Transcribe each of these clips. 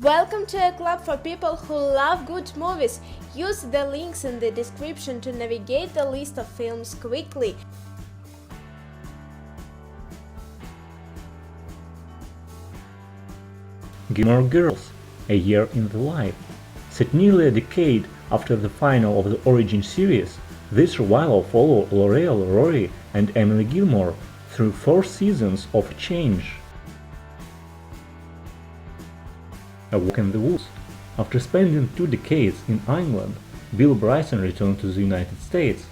Welcome to a club for people who love good movies. Use the links in the description to navigate the list of films quickly. Gilmore Girls, A Year in the Life. Set nearly a decade after the final of the origin series, this revival follows L'Oreal, Rory, and Emily Gilmore through 4 seasons of change. A Walk in the Woods. After spending 2 decades in England, Bill Bryson returned to the United States,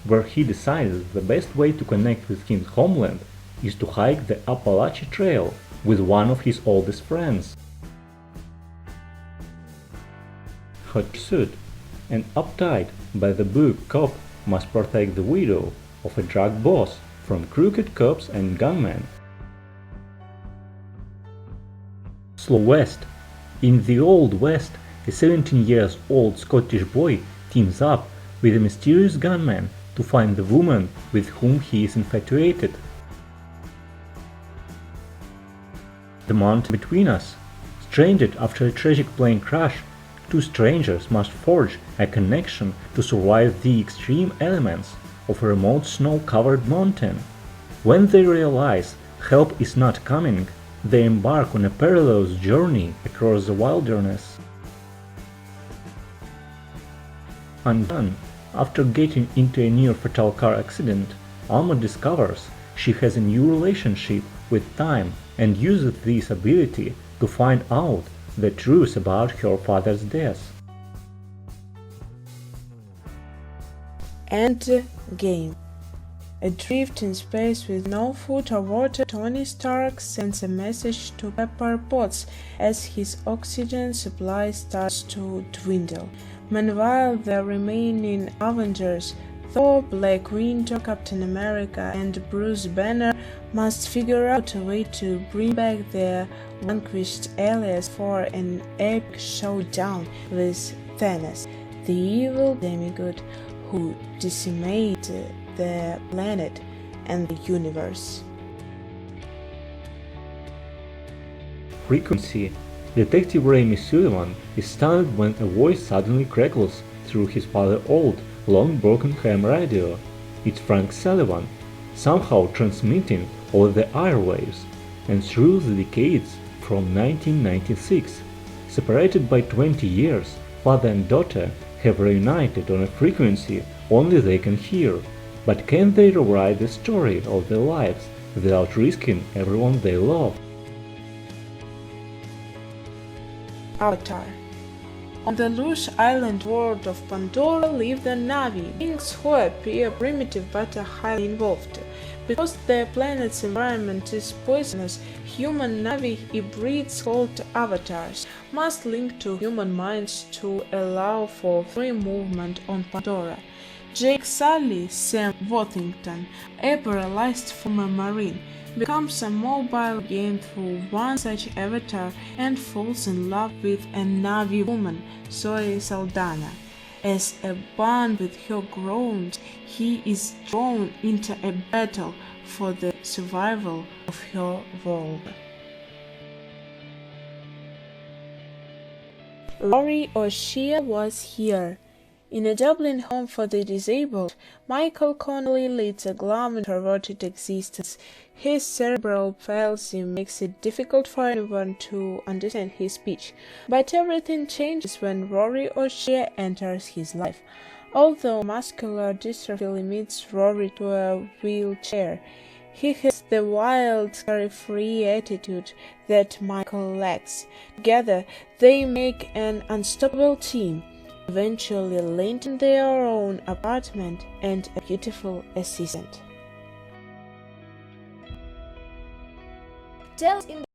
where he decided the best way to connect with his homeland is to hike the Appalachian Trail with one of his oldest friends. Hot Pursuit. An uptight by-the-book cop must protect the widow of a drug boss from crooked cops and gunmen. Slow West. In the Old West, a 17-year-old Scottish boy teams up with a mysterious gunman to find the woman with whom he is infatuated. The Mountain Between Us. Stranded after a tragic plane crash, 2 strangers must forge a connection to survive the extreme elements of a remote snow-covered mountain. When they realize help is not coming, they embark on a perilous journey across the wilderness. Undone. After getting into a near-fatal car accident, Alma discovers she has a new relationship with time and uses this ability to find out the truth about her father's death. Endgame. Adrift in space with no food or water, Tony Stark sends a message to Pepper Potts as his oxygen supply starts to dwindle. Meanwhile, the remaining Avengers, Thor, Black Widow, Captain America, and Bruce Banner must figure out a way to bring back their vanquished allies for an epic showdown with Thanos, the evil demigod who decimated the planet and the universe. Frequency. Detective Raimi Sullivan is stunned when a voice suddenly crackles through his father's old, long broken ham radio. It's Frank Sullivan, somehow transmitting over the airwaves and through the decades from 1996. Separated by 20 years, father and daughter have reunited on a frequency only they can hear. But can they rewrite the story of their lives without risking everyone they love? Avatar. On the lush island world of Pandora live the Na'vi, beings who appear primitive but are highly involved. Because their planet's environment is poisonous, human Na'vi hybrids called avatars must link to human minds to allow for free movement on Pandora. Jake Sully, Sam Worthington, a paralyzed former Marine, becomes a mobile game through one such avatar and falls in love with a Na'vi woman, Zoe Saldana. As a bond with her grows, he is drawn into a battle for the survival of her world. Rory O'Shea was here. In a Dublin home for the disabled, Michael Connolly leads a glum introverted existence. His cerebral palsy makes it difficult for anyone to understand his speech, but everything changes when Rory O'Shea enters his life. Although muscular dystrophy limits Rory to a wheelchair, he has the wild, carefree attitude that Michael lacks. Together, they make an unstoppable team, eventually landing their own apartment and a beautiful assistant. Tell us in